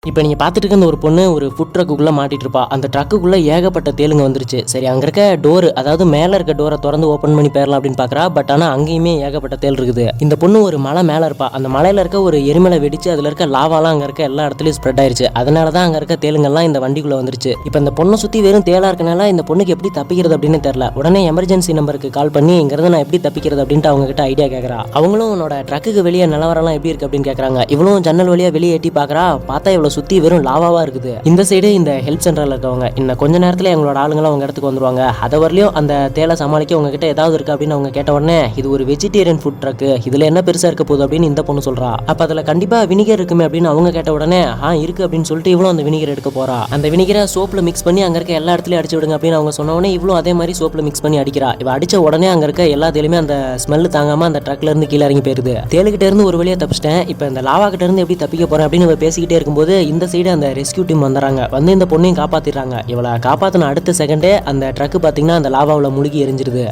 இப்போ நீங்கள் பார்த்துட்டு இருக்க ஒரு பொண்ணு ஒரு ஃபுட் ட்ரக்குள்ளே மாட்டிட்டு இருப்பா. அந்த ட்ரக்குள்ளே ஏகப்பட்ட தேலுங்க வந்துருச்சு. சரி, அங்கே இருக்க டோர், அதாவது மேலே இருக்க டோரை திறந்து ஓப்பன் பண்ணி போயிடலாம் அப்படின்னு பார்க்குறா. பட் ஆனால் அங்கேயுமே ஏகப்பட்ட தேல் இருக்குது. இந்த பொண்ணு ஒரு மலை மேலே இருப்பா. அந்த மலையில் இருக்க ஒரு எரிமலை வெடிச்சு அதில் இருக்க லாவாலாம் அங்கே இருக்க எல்லா இடத்துலையும் ஸ்ப்ரெட் ஆயிடுச்சு. அதனால தான் அங்கே இருக்க தேலுங்கள்லாம் இந்த வண்டிக்குள்ளே வந்துருச்சு. இப்போ இந்த பொண்ணை சுற்றி வெறும் தேலாக இருக்கனால இந்த பொண்ணுக்கு எப்படி தப்பிக்கிறது அப்படின்னு தெரியல. உடனே எமர்ஜென்சி நம்பருக்கு கால் பண்ணி இங்கிறது நான் எப்படி தப்பிக்கிறது அப்படின்ட்டு அவங்க கிட்ட ஐடியா கேட்குறா. அவங்களும் உன்னோட ட்ரக்குக்கு வெளியே நிலவரம்லாம் எப்படி இருக்கு அப்படின்னு கேட்குறாங்க. இவளும் ஜன்னல் வழியாக வெளியே எட்டி பார்க்குறா. பார்த்தா இவ்வளோ சுற்றி வெறும் லாவா இருக்குது. இந்த சைடு இந்த ஹெல்ப் சென்டரில் இருக்கவங்க இன்னும் கொஞ்ச நேரத்தில் எங்களோட ஆளுங்களும் அவங்க இடத்துக்கு வந்துருவாங்க. அதை வரலையும் அந்த தேலை சமாளிக்க உங்ககிட்ட ஏதாவது இருக்கு அப்படின்னு அவங்க கேட்ட உடனே இது ஒரு வெஜிடேரியன் ஃபுட் ட்ரக், இதுல என்ன பெருசா இருக்க போகுது அப்படின்னு இந்த பொண்ணு சொல்றா. அப்ப அதுல கண்டிப்பா வினிகர் இருக்குமே அப்படின்னு அவங்க கேட்ட உடனே இருக்கு அப்படின்னு சொல்லிட்டு இவ்வளவு அந்த வினிகர் எடுக்க போறா. அந்த வினிகரை சோப்ல மிக்ஸ் பண்ணி அங்க இருக்க எல்லா இடத்துலயும் அடிச்சு விடுங்க அப்படின்னு அவங்க சொன்ன உடனே இவ்வளவு அதே மாதிரி சோப்ல மிக்ஸ் பண்ணி அடிக்கிறா. இவ அடிச்ச உடனே அங்க இருக்க எல்லா தேலுமே அந்த ஸ்மெல் தாங்காம அந்த ட்ரக்ல இருந்து கீழே இறங்கி போயிருது. தேலுகிட்ட இருந்து ஒரு வழியா தப்பிச்சிட்டேன், இப்ப இந்த லாவா கிட்ட இருந்து எப்படி தப்பிக்க போறேன் அப்படின்னு பேசிக்கிட்டே இருக்கும்போது இந்த சைடு அந்த ரெஸ்கியூ டீம் வந்துறாங்க. வந்து இந்த பொண்ணையும் காப்பாத்திடுறாங்க. இவளை காப்பாத்தின அடுத்த செகண்டே அந்த ட்ரக் பாத்தீங்கன்னா அந்த லாவாவில் முழுகி எரிஞ்சிருது.